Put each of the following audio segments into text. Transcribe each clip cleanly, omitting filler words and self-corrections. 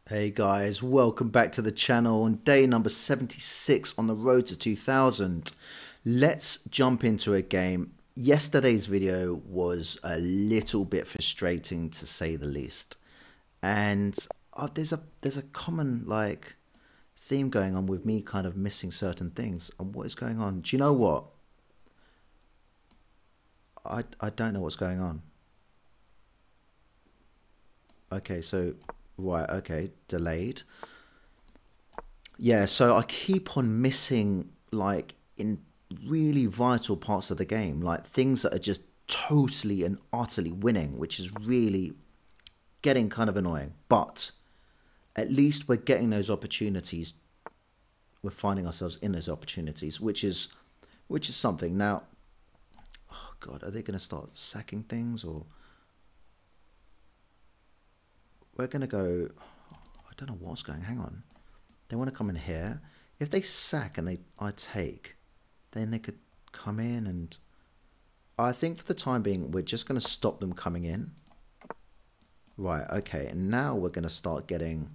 Hey guys, welcome back to the channel on day number 76 on the road to 2000. Let's jump into a game. Yesterday's video was a little bit frustrating to say the least. And there's a common theme going on with me kind of missing certain things. And what is going on? Do you know what? I don't know what's going on. Okay, so right, okay, delayed. Yeah, so I keep on missing in really vital parts of the game, like things that are just totally and utterly winning, which is really getting kind of annoying. But at least we're getting those opportunities. We're finding ourselves in those opportunities, which is something. Now, oh God, are they going to start sacking things, or we're going to go? I don't know what's going. Hang on. They want to come in here. If they sack and I take, then they could come in, and I think for the time being we're just going to stop them coming in. Right, okay, and now we're going to start getting,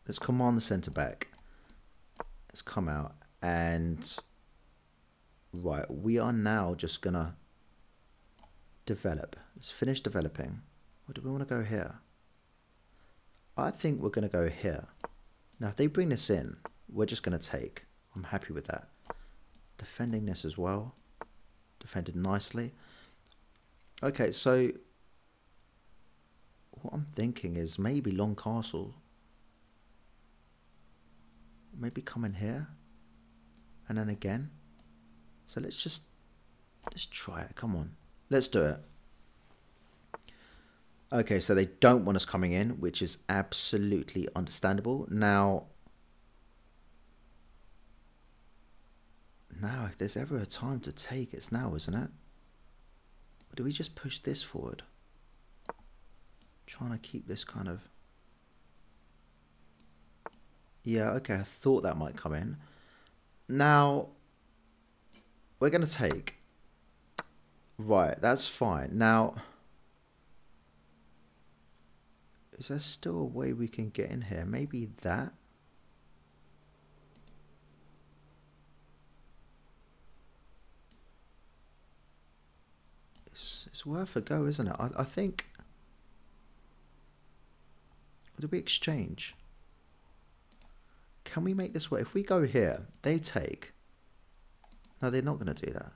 let's command the centre back. Let's come out, and right, we are now just going to develop. Let's finish developing. Or do we want to go here? I think we're going to go here. Now, if they bring this in, we're just going to take. I'm happy with that. Defending this as well. Defended nicely. Okay, so what I'm thinking is maybe Long Castle. Maybe come in here. And then again. So let's try it. Come on. Let's do it. Okay, so they don't want us coming in, which is absolutely understandable. Now, if there's ever a time to take, it's now, isn't it? Or do we just push this forward? Trying to keep this kind of... Yeah, okay, I thought that might come in. Now, we're going to take. Right, that's fine. Now... is there still a way we can get in here? Maybe that? It's worth a go, isn't it? I think... do we exchange? Can we make this work? If we go here, they take... no, they're not going to do that.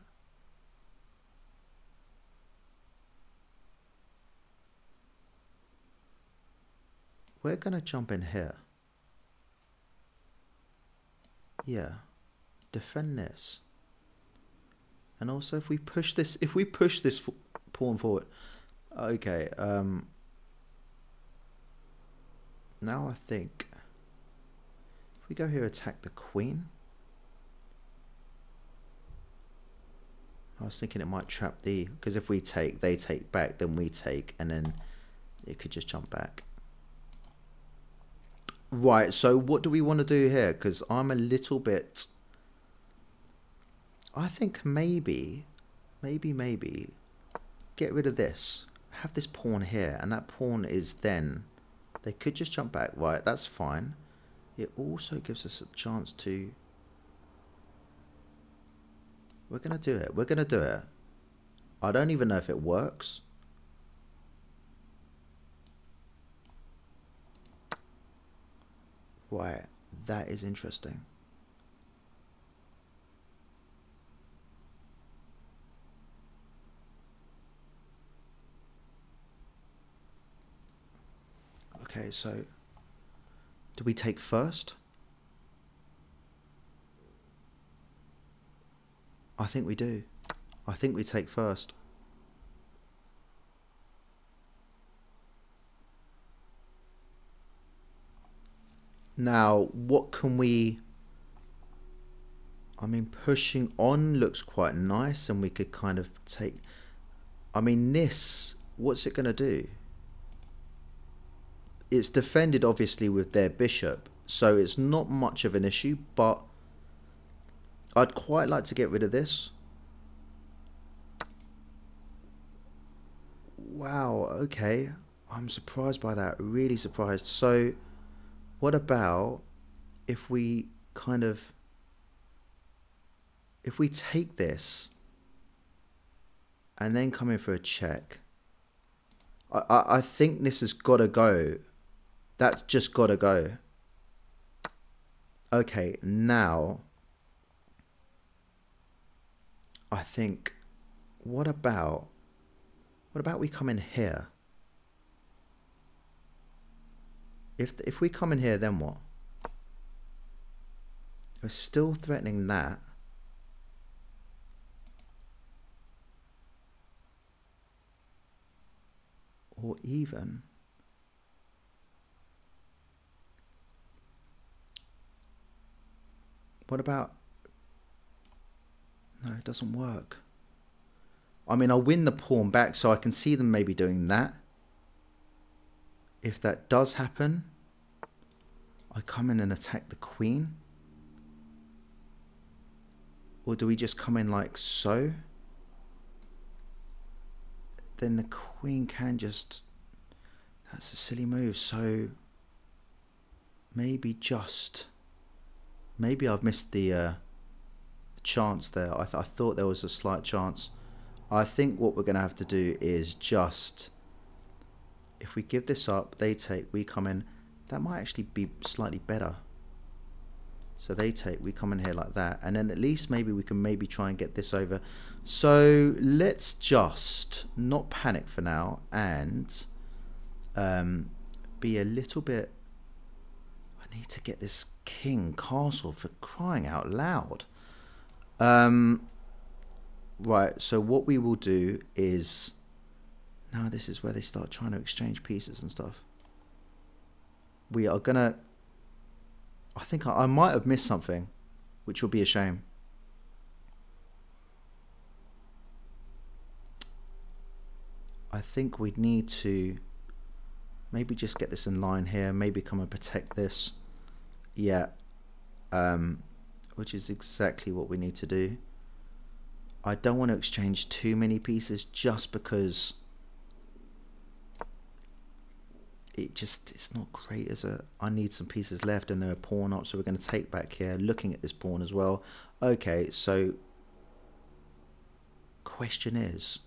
We're going to jump in here. Yeah. Defend this. And also if we push this pawn forward. Okay. Now I think if we go here, attack the queen. I was thinking it might trap the... because if we take, they take back, then we take, and then it could just jump back. Right, so what do we want to do here? Because I'm a little bit... I think maybe get rid of this. Have this pawn here, and that pawn is then... they could just jump back. Right, that's fine. It also gives us a chance to... we're going to do it. We're going to do it. I don't even know if it works. Right, that is interesting. Okay, so do we take first? I think we do. I think we take first. Now, what can we... I mean, pushing on looks quite nice, and we could kind of take... I mean, this, what's it going to do? It's defended, obviously, with their bishop, so it's not much of an issue, but I'd quite like to get rid of this. Wow, okay. I'm surprised by that. Really surprised. So what about if we kind of, if we take this and then come in for a check? I think this has got to go. That's just got to go. Okay, now I think, what about we come in here? If we come in here, then what? We're still threatening that. Or even, what about, no, it doesn't work. I mean, I'll win the pawn back, so I can see them maybe doing that. If that does happen, I come in and attack the queen. Or do we just come in like so? Then the queen can just, that's a silly move. So maybe I've missed the chance there. I thought there was a slight chance. I think what we're going to have to do is just, if we give this up, they take, we come in, that might actually be slightly better. So they take, we come in here like that, and then at least maybe we can try and get this over. So let's just not panic for now and be a little bit, I need to get this king castle, for crying out loud. Right, so what we will do is, now this is where they start trying to exchange pieces and stuff. We are gonna, I think I might have missed something, which will be a shame. I think we'd need to maybe just get this in line here, maybe come and protect this. Yeah, which is exactly what we need to do. I don't want to exchange too many pieces just because it's not great as a, I need some pieces left and they're a pawn up, so we're going to take back here, looking at this pawn as well. Okay, so question is,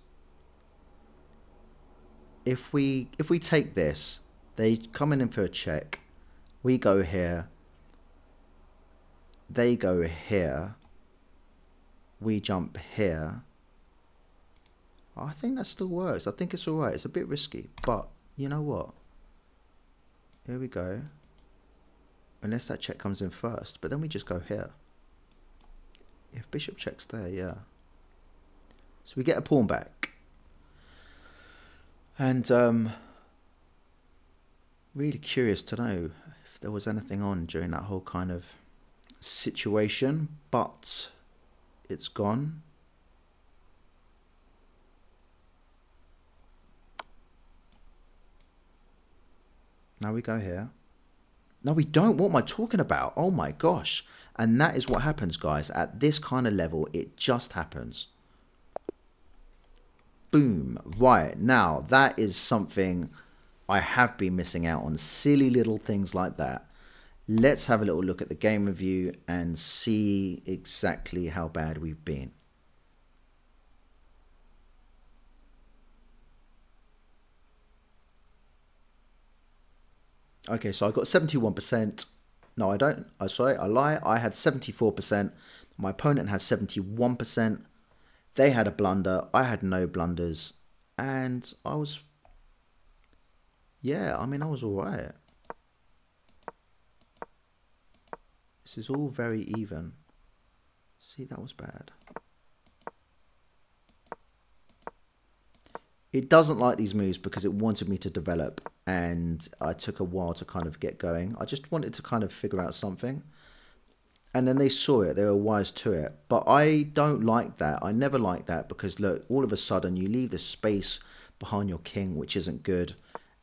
if we take this, they come in for a check, we go here, they go here, we jump here. I think that still works. I think it's all right. It's a bit risky, but you know what? Here we go. Unless that check comes in first, but then we just go here. If bishop checks there, yeah. So we get a pawn back. And really curious to know if there was anything on during that whole kind of situation, but it's gone. Now we go here. No, we don't. What am I talking about? Oh my gosh. And that is what happens, guys. At this kind of level, it just happens. Boom. Right. Now, that is something I have been missing out on. Silly little things like that. Let's have a little look at the game review and see exactly how bad we've been. Okay, so I got 71%. No, I don't. Sorry, I lie. I had 74%. My opponent had 71%. They had a blunder. I had no blunders. And I was... yeah, I mean, I was all right. This is all very even. See, that was bad. It doesn't like these moves because it wanted me to develop, and I took a while to kind of get going. I just wanted to kind of figure out something. And then they saw it, they were wise to it. But I don't like that. I never like that because look, all of a sudden you leave the space behind your king, which isn't good.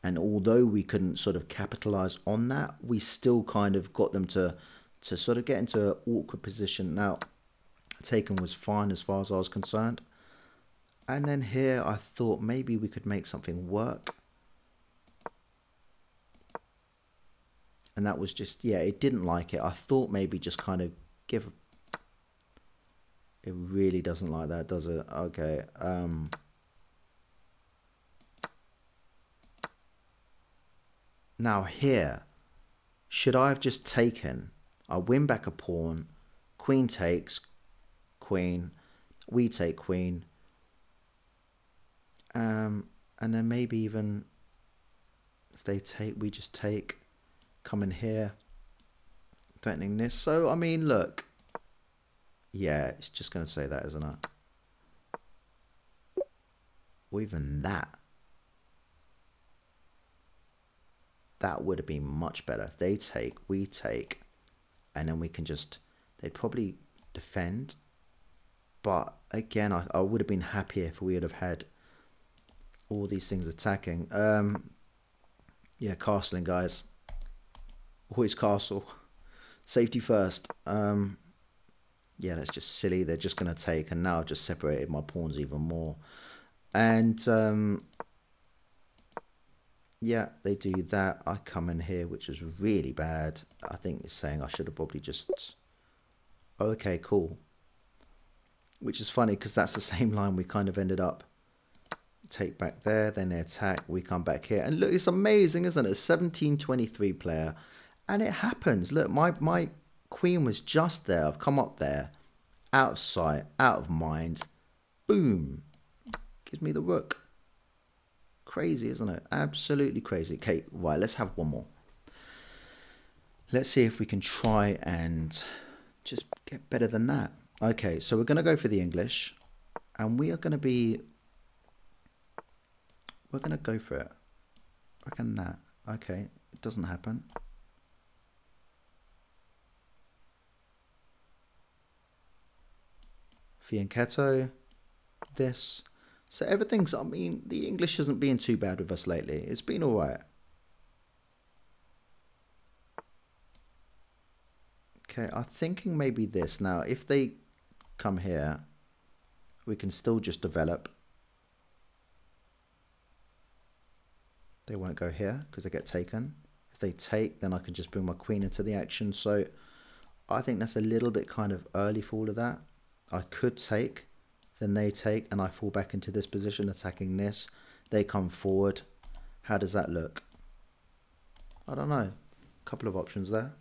And although we couldn't sort of capitalize on that, we still kind of got them to sort of get into an awkward position. Now, taken was fine as far as I was concerned. And then here I thought maybe we could make something work. And that was just, yeah, it didn't like it. I thought maybe just kind of give... It really doesn't like that, does it? Okay. Now here, should I have just taken... I win back a pawn. Queen takes. Queen. We take queen. And then maybe even... If they take, we just take... Come in here, threatening this. So, I mean, look. Yeah, it's just going to say that, isn't it? Or even that. That would have been much better. If they take, we take, and then we can just... They'd probably defend. But, again, I would have been happier if we would have had all these things attacking. Yeah, castling, guys. Always castle. Safety first. Yeah, that's just silly. They're just going to take. And now I've just separated my pawns even more. And, yeah, they do that. I come in here, which is really bad. I think it's saying I should have probably just... Okay, cool. Which is funny because that's the same line we kind of ended up. Take back there, then they attack. We come back here. And look, it's amazing, isn't it? 1723 player. And it happens. Look, my queen was just there. I've come up there. Out of sight. Out of mind. Boom. Gives me the rook. Crazy, isn't it? Absolutely crazy. Okay, right. Let's have one more. Let's see if we can try and just get better than that. Okay, so we're going to go for the English. And we are going to be... We're going to go for it. I reckon that. Okay, it doesn't happen. Fianchetto, this. So everything's, I mean, the English isn't being too bad with us lately. It's been all right. Okay, I'm thinking maybe this. Now, if they come here, we can still just develop. They won't go here because they get taken. If they take, then I can just bring my queen into the action. So I think that's a little bit kind of early for all of that. I could take, then they take, and I fall back into this position attacking this. They come forward. How does that look? I don't know. A couple of options there.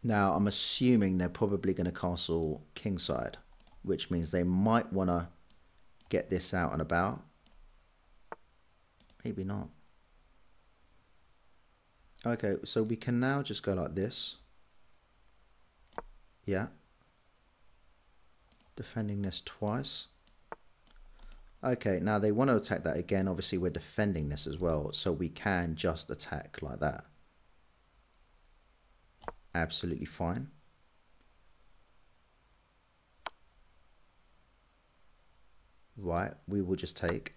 Now, I'm assuming they're probably going to castle kingside, which means they might want to get this out and about. Maybe not. Okay, so we can now just go like this. Yeah. Defending this twice. Okay, now they want to attack that again. Obviously, we're defending this as well, so we can just attack like that. Absolutely fine. Right, we will just take.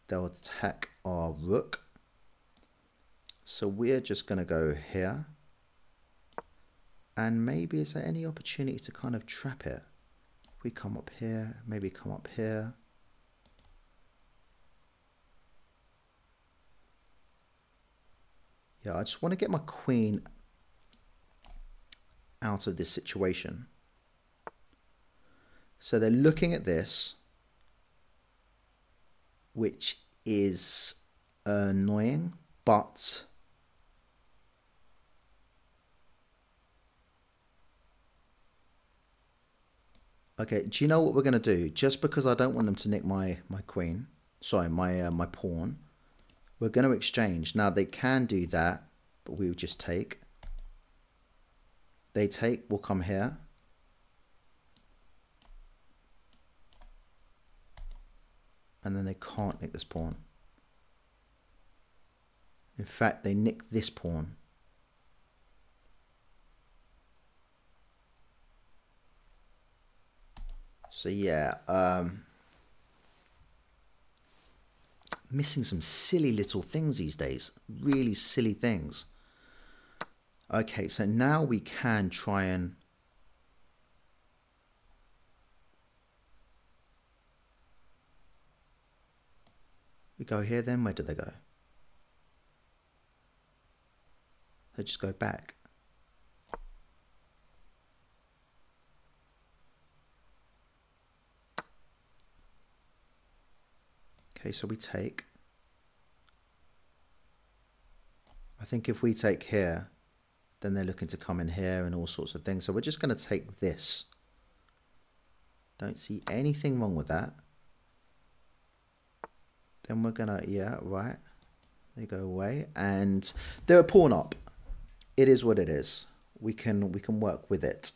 They'll attack our rook. So we're just going to go here. And maybe is there any opportunity to kind of trap it? If we come up here, maybe come up here. Yeah, I just want to get my queen out of this situation. So they're looking at this, which is annoying, but okay, do you know what we're going to do? Just because I don't want them to nick my queen, sorry, my pawn, we're going to exchange. Now they can do that, but we would just take. They take, we'll come here. And then they can't nick this pawn. In fact, they nick this pawn. So yeah, missing some silly little things these days. Really silly things. Okay, so now we can try and... We go here then, where do they go? They just go back. Okay, so we take... I think if we take here, then they're looking to come in here and all sorts of things. So we're just going to take this. Don't see anything wrong with that. Then we're going to, yeah, right. They go away and they're a pawn up. It is what it is. We can work with it.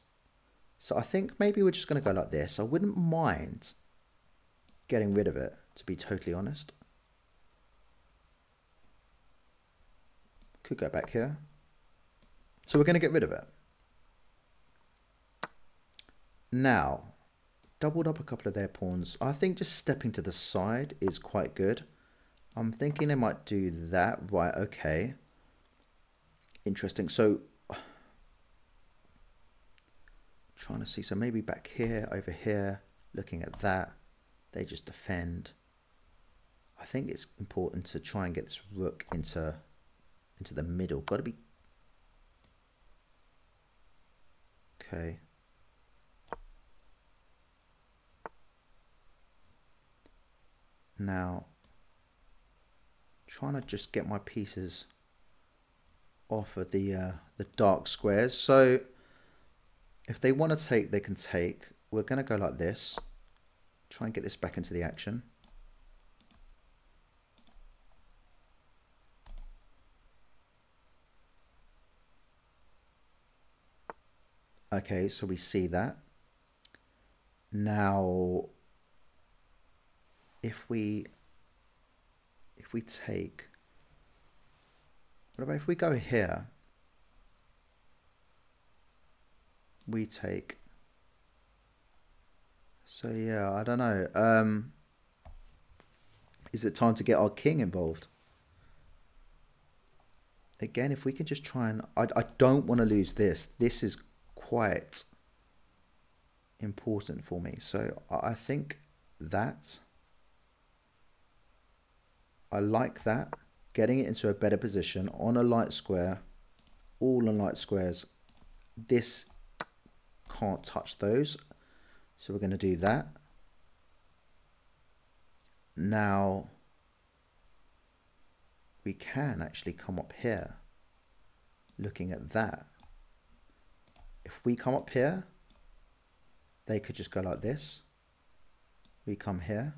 So I think maybe we're just going to go like this. I wouldn't mind getting rid of it, to be totally honest. Could go back here. So we're going to get rid of it. Now, doubled up a couple of their pawns. I think just stepping to the side is quite good. I'm thinking they might do that. Right, okay. Interesting. So, trying to see. So maybe back here, over here, looking at that. They just defend. I think it's important to try and get this rook into the middle. Got to be... Okay. Now, trying to just get my pieces off of the dark squares. So if they want to take, they can take. We're going to go like this. Try and get this back into the action. Okay, so we see that. Now, if we take, what about if we go here? We take. So yeah, I don't know. Is it time to get our king involved? Again, if we can just try and... I don't want to lose this. This is quite important for me. So I think that... I like that. Getting it into a better position on a light square. All on light squares. This can't touch those. So we're going to do that. Now, we can actually come up here. Looking at that. If we come up here, they could just go like this. We come here.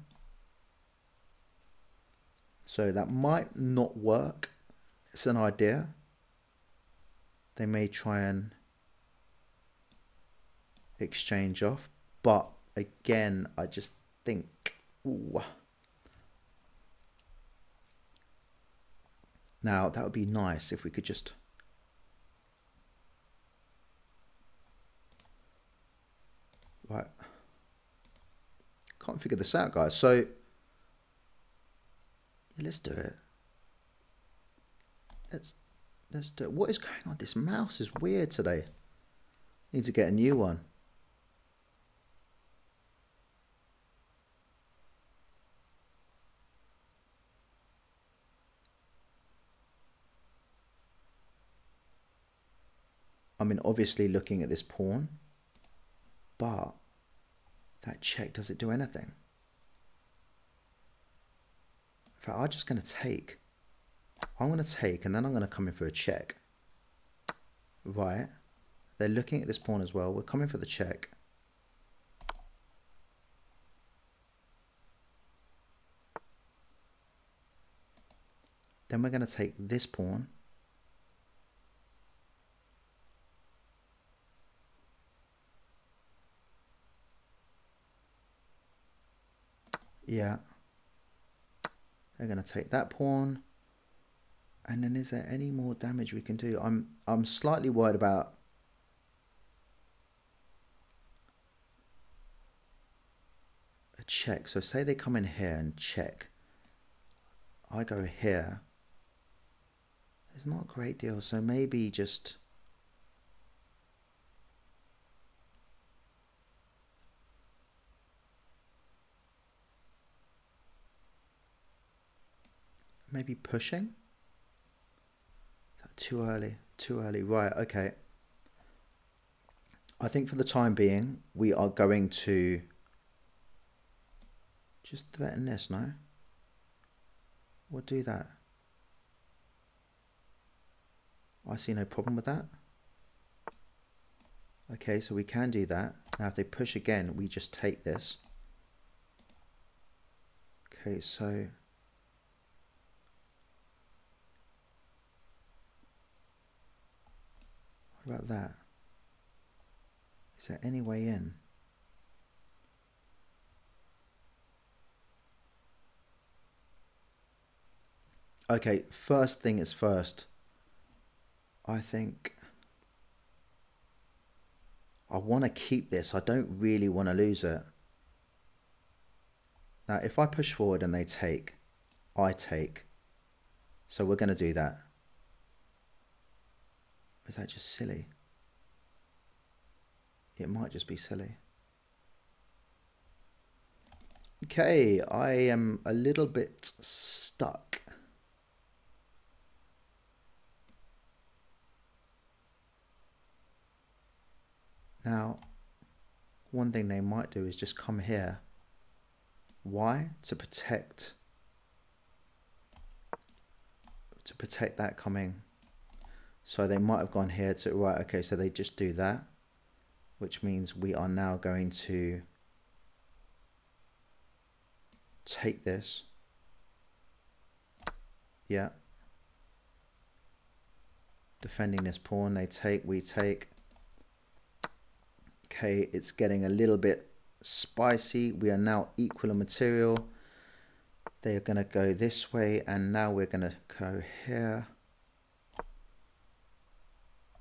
So that might not work. It's an idea. They may try and exchange off. But again, I just think... Ooh. Now, that would be nice if we could just... Right. Can't figure this out, guys. So... Let's do it. Let's do it. What is going on? This mouse is weird today. Need to get a new one. I mean, obviously looking at this pawn, but that check, does it do anything? In fact, I'm just going to take. I'm going to take and then I'm going to come in for a check. Right. They're looking at this pawn as well. We're coming for the check. Then we're going to take this pawn. Yeah. They're going to take that pawn. And then is there any more damage we can do? I'm slightly worried about a check. So say they come in here and check. I go here. There's not a great deal. So maybe just Maybe pushing? Is that too early? Too early. Right, okay. I think for the time being, we are going to just threaten this, no? We'll do that. I see no problem with that. Okay, so we can do that. Now if they push again, we just take this. Okay, so what about that? Is there any way in? Okay, first thing is first. I think I want to keep this. I don't really want to lose it. Now, if I push forward and they take, I take. So we're going to do that. Is that just silly? It might just be silly. Okay, I am a little bit stuck. Now, one thing they might do is just come here. Why? To protect that coming. So they might have gone here to, right, okay, so they just do that, which means we are now going to take this. Yeah. Defending this pawn, they take, we take. Okay, it's getting a little bit spicy. We are now equal in material. They are going to go this way, and now we're going to go here.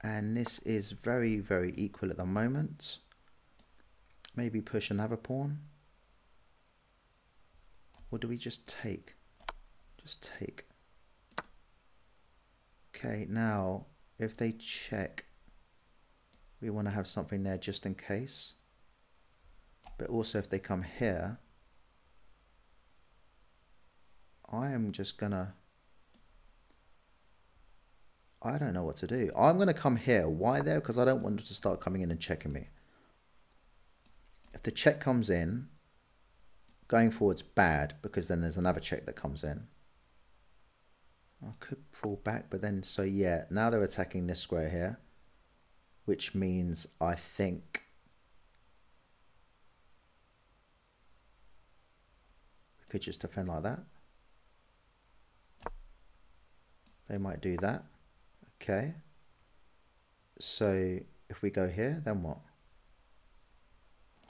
And this is very, very equal at the moment. Maybe push another pawn. Or do we just take? Just take. Okay, now if they check, we want to have something there just in case. But also if they come here, I am just gonna, I don't know what to do. I'm gonna come here. Why there? Because I don't want them to start coming in and checking me. If the check comes in, going forward's bad because then there's another check that comes in. I could fall back, but then, so yeah, now they're attacking this square here, which means I think we could just defend like that. They might do that. Okay. So if we go here, then what?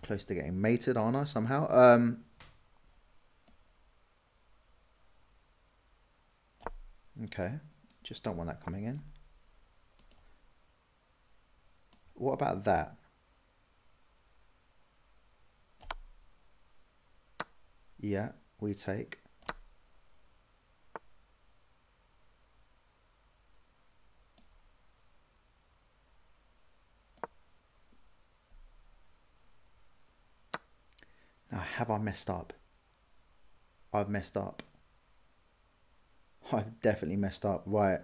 Close to getting mated, aren't I, somehow? Okay. Just don't want that coming in. What about that? Yeah, we take. Now, have I messed up? I've messed up. I've definitely messed up. Right.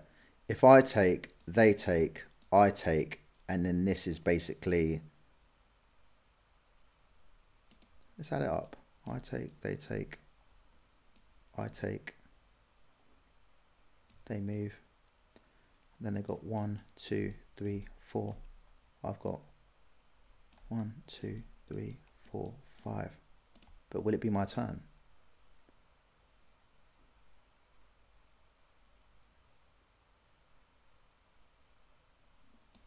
If I take, they take, I take, and then this is basically, let's add it up. I take, they take, I take, they move. Then they got 1, 2, 3, 4. I've got 1, 2, 3, 4, 5. But will it be my turn?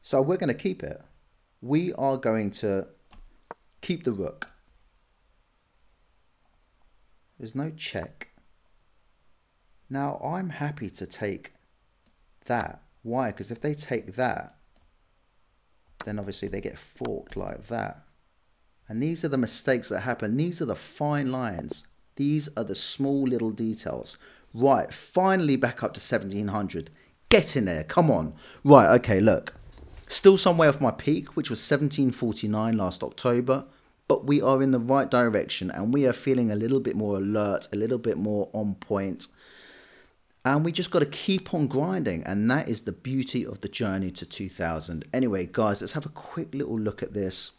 So we're going to keep it. We are going to keep the rook. There's no check. Now I'm happy to take that. Why? Because if they take that, then obviously they get forked like that. And these are the mistakes that happen. These are the fine lines. These are the small little details. Right, finally back up to 1700. Get in there, come on. Right, okay, look. Still some way off my peak, which was 1749 last October. But we are in the right direction and we are feeling a little bit more alert, a little bit more on point. And we just got to keep on grinding. And that is the beauty of the journey to 2000. Anyway, guys, let's have a quick little look at this.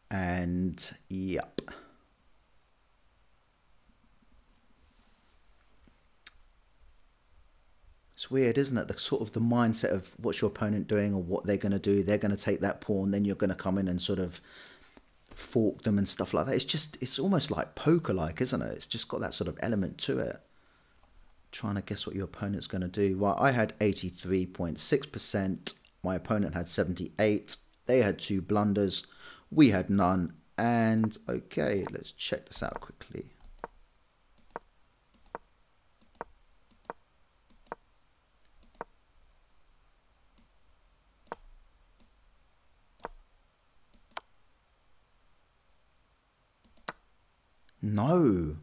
And yep. It's weird, isn't it? The sort of the mindset of what's your opponent doing or what they're going to do. They're going to take that pawn. Then you're going to come in and sort of fork them and stuff like that. It's almost like poker-like, isn't it? It's just got that sort of element to it. Trying to guess what your opponent's going to do. Well, I had 83.6%. My opponent had 78. They had 2 blunders. We had none. And okay, let's check this out quickly. No.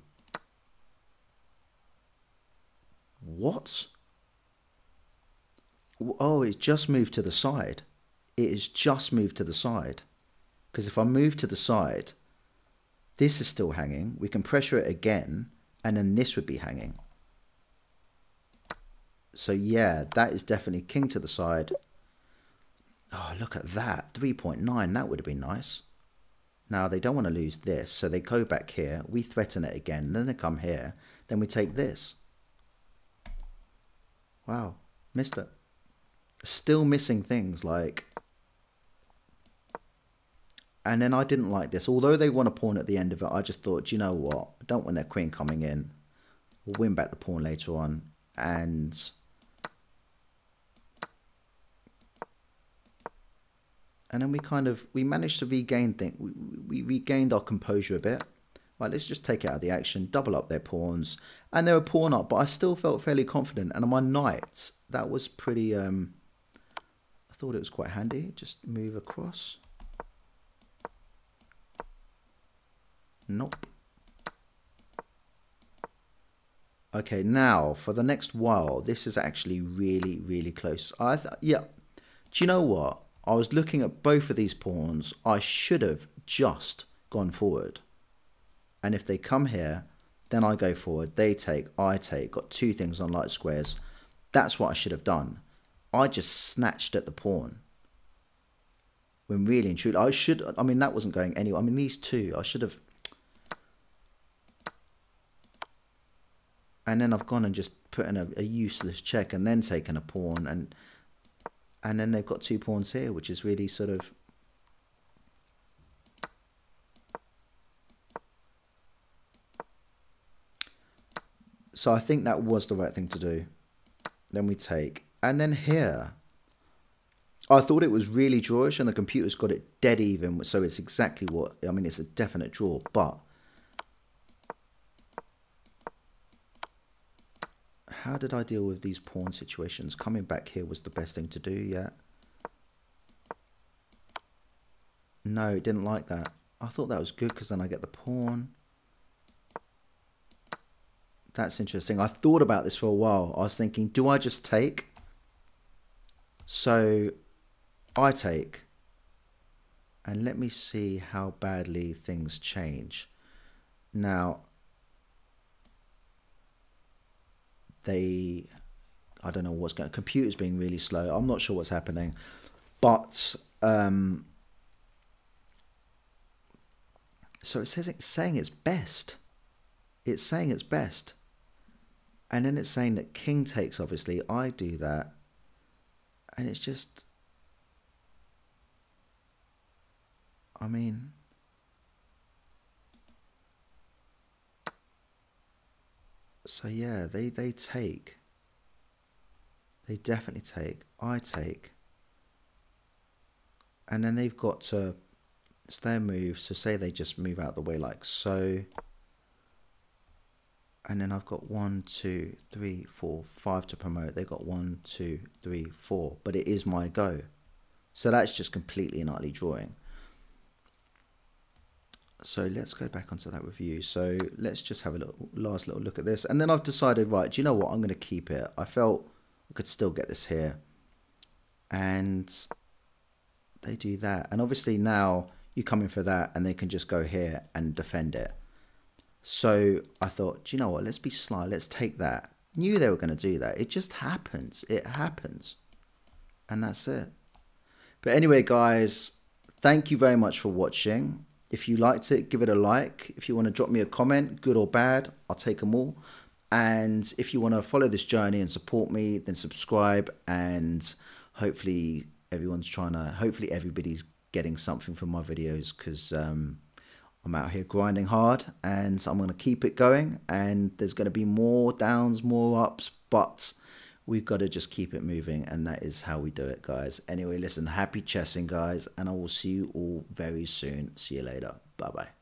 What? Oh, it's just moved to the side. It is just moved to the side. Because if I move to the side, this is still hanging. We can pressure it again, and then this would be hanging. So yeah, that is definitely king to the side. Oh, look at that. 3.9. That would have been nice. Now, they don't want to lose this, so they go back here. We threaten it again. Then they come here. Then we take this. Wow. Missed it. Still missing things like... And then I didn't like this. Although they want a pawn at the end of it, I just thought, you know what? I don't want their queen coming in. We'll win back the pawn later on. And then we managed to regain things. We regained our composure a bit. Right, let's just take it out of the action, double up their pawns. And they were pawn up, but I still felt fairly confident. And on my knight, that was pretty, I thought it was quite handy. Just move across. Nope. Okay, now for the next while, this is actually really, really close. Yeah, do you know what? I was looking at both of these pawns. I should have just gone forward. And if they come here, then I go forward. They take, I take. Got 2 things on light squares. That's what I should have done. I just snatched at the pawn. When really and truly, I mean, that wasn't going anywhere. I mean, these 2, I should have. And then I've gone and just put in a useless check and then taken a pawn. And then they've got 2 pawns here, which is really sort of... So I think that was the right thing to do. Then we take. And then here, I thought it was really drawish and the computer's got it dead even. So it's exactly what... I mean, it's a definite draw, but... How did I deal with these pawn situations? Coming back here was the best thing to do, yeah. No, it didn't like that. I thought that was good because then I get the pawn. That's interesting. I thought about this for a while. I was thinking, do I just take? So I take. And let me see how badly things change. Now... I don't know what's going on. Computer's being really slow. I'm not sure what's happening. But, so it's saying it's best. It's saying it's best. And then it's saying that king takes, obviously. I do that. And it's just... I mean... So yeah, they take. They definitely take. I take. And then they've got to... It's their move. So say they just move out the way like so. And then I've got 1, 2, 3, 4, 5 to promote. They've got 1, 2, 3, 4. But it is my go. So that's just completely and utterly drawing. So let's go back onto that review. So let's just have a last little look at this. And then I've decided, right, do you know what? I'm going to keep it. I felt I could still get this here. And they do that. And obviously now you come in for that and they can just go here and defend it. So I thought, do you know what? Let's be sly. Let's take that. Knew they were going to do that. It just happens. It happens. And that's it. But anyway, guys, thank you very much for watching. If you liked it, give it a like. If you want to drop me a comment, good or bad, I'll take them all. And if you want to follow this journey and support me, then subscribe. And hopefully hopefully everybody's getting something from my videos, because I'm out here grinding hard, and I'm going to keep it going, and there's going to be more downs, more ups, but we've got to just keep it moving, and that is how we do it, guys. Anyway, listen, happy chessing, guys, and I will see you all very soon. See you later. Bye-bye.